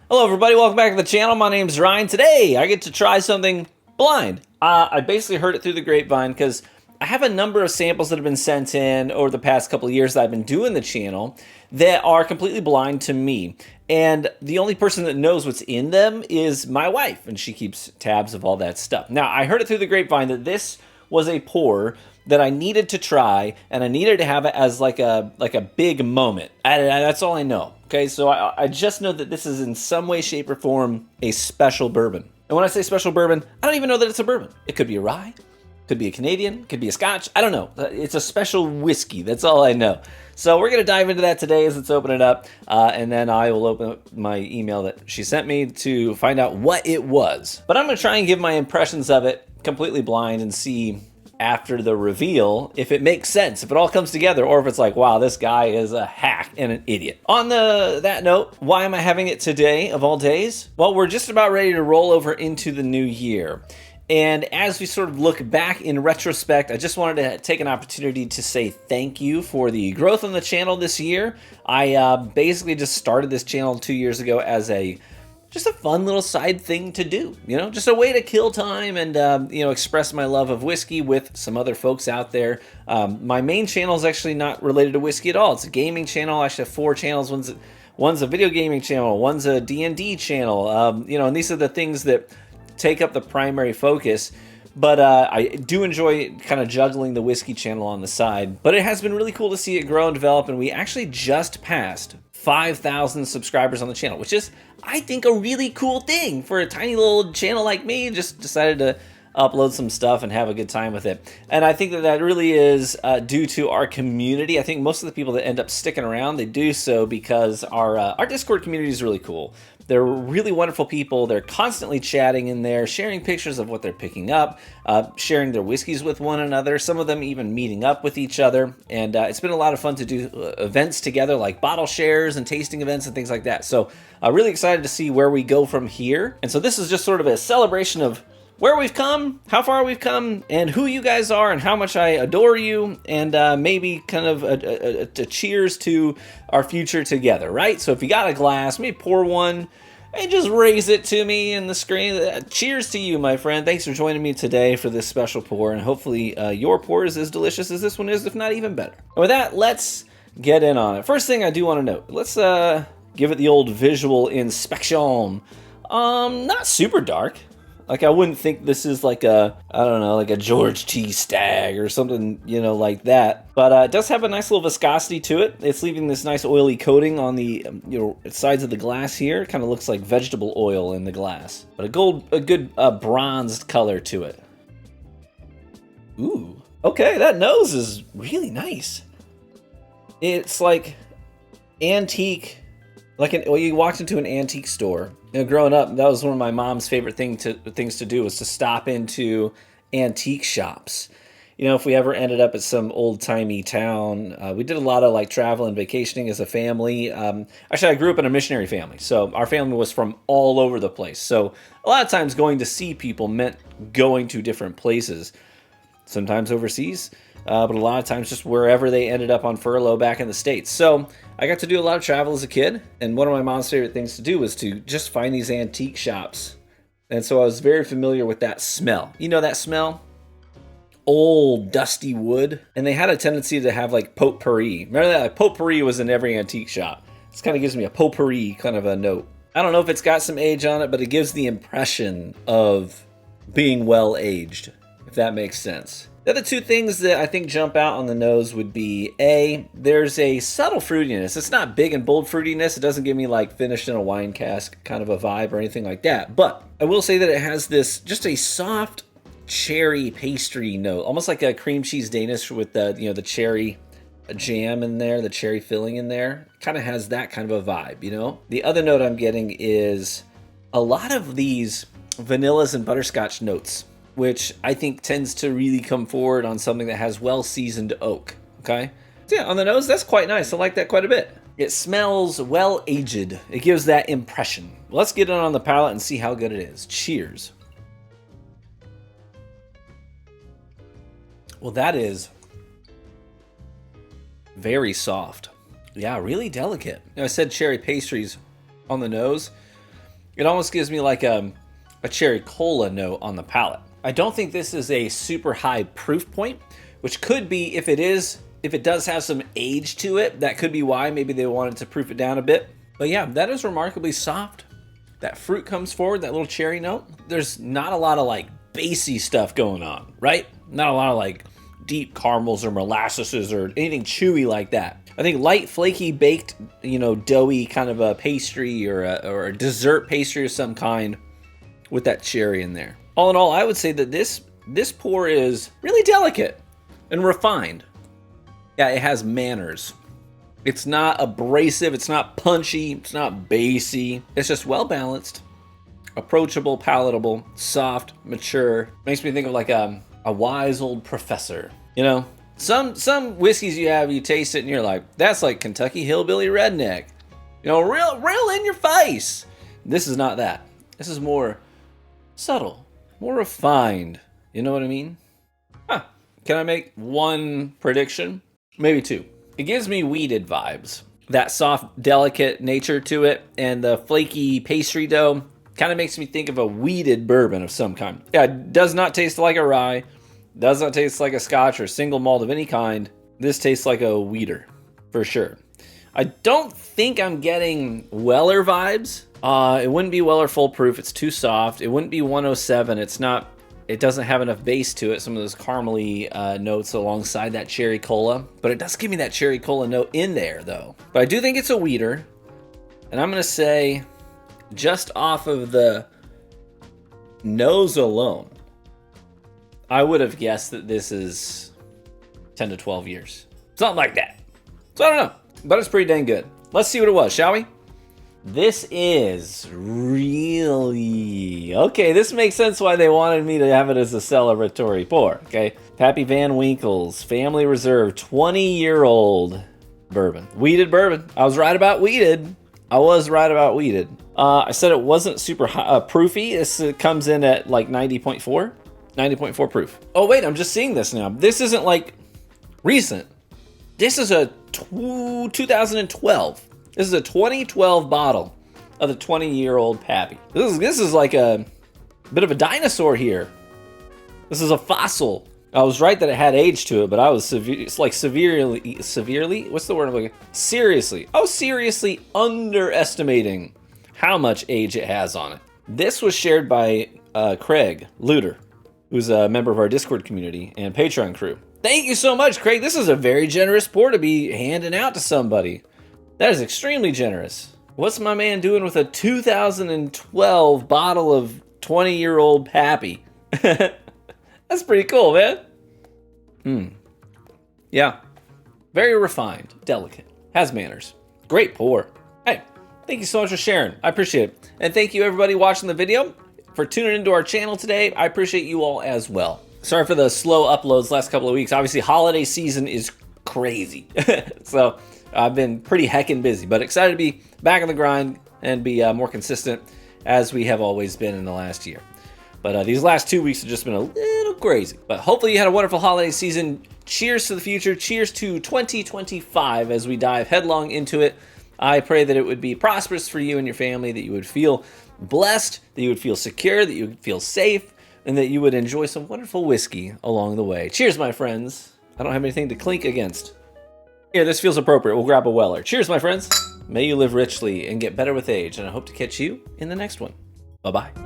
Hello everybody, welcome back to the channel. My name's Ryan. Today I get to try something blind. I basically heard it through the grapevine because I have a number of samples that have been sent in over the past couple of years that I've been doing the channel that are completely blind to me. And the only person that knows what's in them is my wife, and she keeps tabs of all that stuff. Now, I heard it through the grapevine that this was a pour that I needed to try, and I needed to have it as like a big moment. That's all I know. Okay, so I just know that this is in some way, shape, or form a special bourbon. And when I say special bourbon, I don't even know that it's a bourbon. It could be a rye, could be a Canadian, could be a Scotch. I don't know. It's a special whiskey. That's all I know. So we're going to dive into that today as it's opening up, and then I will open up my email that she sent me to find out what it was. But I'm going to try and give my impressions of it completely blind and see after the reveal if it makes sense, if it all comes together, or if it's like, wow, this guy is a hack and an idiot. On that note, why am I having it today of all days? Well, we're just about ready to roll over into the new year. And as we sort of look back in retrospect, I just wanted to take an opportunity to say thank you for the growth on the channel this year. I basically just started this channel 2 years ago as just a fun little side thing to do, just a way to kill time and, express my love of whiskey with some other folks out there. My main channel is actually not related to whiskey at all. It's a gaming channel. I actually have 4 channels. One's a video gaming channel. One's a D&D channel. And these are the things that take up the primary focus. But I do enjoy kind of juggling the whiskey channel on the side. But it has been really cool to see it grow and develop, and we actually just passed 5,000 subscribers on the channel, which is, I think, a really cool thing for a tiny little channel like me. Just decided to upload some stuff and have a good time with it. And I think that really is due to our community. I think most of the people that end up sticking around, they do so because our Discord community is really cool. They're really wonderful people. They're constantly chatting in there, sharing pictures of what they're picking up, sharing their whiskeys with one another, some of them even meeting up with each other. And it's been a lot of fun to do events together, like bottle shares and tasting events and things like that. So really excited to see where we go from here. And so this is just sort of a celebration of where we've come, how far we've come, and who you guys are, and how much I adore you, and maybe kind of a cheers to our future together, right? So if you got a glass, maybe pour one and just raise it to me in the screen. Cheers to you, my friend. Thanks for joining me today for this special pour, and hopefully your pour is as delicious as this one is, if not even better. And with that, let's get in on it. First thing I do want to note, let's give it the old visual inspection. Not super dark. Like, I wouldn't think this is like like a George T. Stagg or something, like that. But it does have a nice little viscosity to it. It's leaving this nice oily coating on the, sides of the glass here. It kind of looks like vegetable oil in the glass. But a good bronzed color to it. Ooh. Okay, that nose is really nice. It's like antique. You walked into an antique store. Growing up, that was one of my mom's favorite things to do, was to stop into antique shops. If we ever ended up at some old-timey town, we did a lot of travel and vacationing as a family. Actually, I grew up in a missionary family, so our family was from all over the place. So a lot of times going to see people meant going to different places, sometimes overseas, but a lot of times just wherever they ended up on furlough back in the States. So I got to do a lot of travel as a kid, and one of my mom's favorite things to do was to just find these antique shops. And so I was very familiar with that smell. You know that smell? Old, dusty wood. And they had a tendency to have potpourri. Remember that? Potpourri was in every antique shop. This kind of gives me a potpourri kind of a note. I don't know if it's got some age on it, but it gives the impression of being well-aged, if that makes sense. The other two things that I think jump out on the nose would be, there's a subtle fruitiness. It's not big and bold fruitiness. It doesn't give me finished in a wine cask kind of a vibe or anything like that. But I will say that it has this, just a soft cherry pastry note, almost like a cream cheese Danish with the cherry jam in there, the cherry filling in there. Kind of has that kind of a vibe, The other note I'm getting is a lot of these vanillas and butterscotch notes, which I think tends to really come forward on something that has well-seasoned oak, okay? So yeah, on the nose, that's quite nice. I like that quite a bit. It smells well-aged. It gives that impression. Let's get it on the palate and see how good it is. Cheers. Well, that is very soft. Yeah, really delicate. I said cherry pastries on the nose. It almost gives me like a cherry cola note on the palate. I don't think this is a super high proof point, which could be if it does have some age to it, that could be why maybe they wanted to proof it down a bit. But yeah, that is remarkably soft. That fruit comes forward, that little cherry note. There's not a lot of like bassy stuff going on, right? Not a lot of like deep caramels or molasses or anything chewy like that. I think light, flaky, baked, doughy kind of a pastry or a dessert pastry of some kind with that cherry in there. All in all, I would say that this pour is really delicate and refined. Yeah, it has manners. It's not abrasive, it's not punchy, it's not bassy. It's just well balanced, approachable, palatable, soft, mature. Makes me think of like a wise old professor. Some whiskeys you taste it and you're like, that's like Kentucky hillbilly redneck. Real in your face. This is not that. This is more subtle, more refined. You know what I mean? Can I make one prediction? Maybe two. It gives me weeded vibes. That soft, delicate nature to it and the flaky pastry dough kind of makes me think of a weeded bourbon of some kind. Yeah, it does not taste like a rye. Does not taste like a scotch or single malt of any kind. This tastes like a weeder, for sure. I don't think I'm getting Weller vibes. It wouldn't be Weller full proof. It's too soft. It wouldn't be 107. It doesn't have enough base to it. Some of those caramely notes alongside that cherry cola. But it does give me that cherry cola note in there, though. But I do think it's a weeder. And I'm going to say, just off of the nose alone, I would have guessed that this is 10 to 12 years. Something like that. So I don't know. But it's pretty dang good. Let's see what it was, shall we? This is really... Okay, this makes sense why they wanted me to have it as a celebratory pour, okay? Pappy Van Winkle's Family Reserve 20-year-old bourbon. Weeded bourbon. I was right about weeded. I said it wasn't super proofy. This comes in at like 90.4. 90.4 proof. Oh, wait, I'm just seeing this now. This isn't like recent. This is a 2012. This is a 2012 bottle of the 20-year-old Pappy. This is like a bit of a dinosaur here. This is a fossil. I was right that it had age to it, but I was severely, what's the word I'm looking for? Seriously underestimating how much age it has on it. This was shared by Craig Luter, who's a member of our Discord community and Patreon crew. Thank you so much, Craig. This is a very generous pour to be handing out to somebody. That is extremely generous. What's my man doing with a 2012 bottle of 20-year-old Pappy? That's pretty cool, man. Yeah. Very refined, delicate, has manners. Great pour. Hey, thank you so much for sharing. I appreciate it. And thank you everybody watching the video for tuning into our channel today. I appreciate you all as well. Sorry for the slow uploads last couple of weeks. Obviously, holiday season is crazy. So I've been pretty heckin' busy, but excited to be back on the grind and be more consistent as we have always been in the last year. But these last 2 weeks have just been a little crazy. But hopefully you had a wonderful holiday season. Cheers to the future. Cheers to 2025 as we dive headlong into it. I pray that it would be prosperous for you and your family, that you would feel blessed, that you would feel secure, that you would feel safe, and that you would enjoy some wonderful whiskey along the way. Cheers, my friends. I don't have anything to clink against. Here, this feels appropriate. We'll grab a Weller. Cheers, my friends. May you live richly and get better with age, and I hope to catch you in the next one. Bye-bye.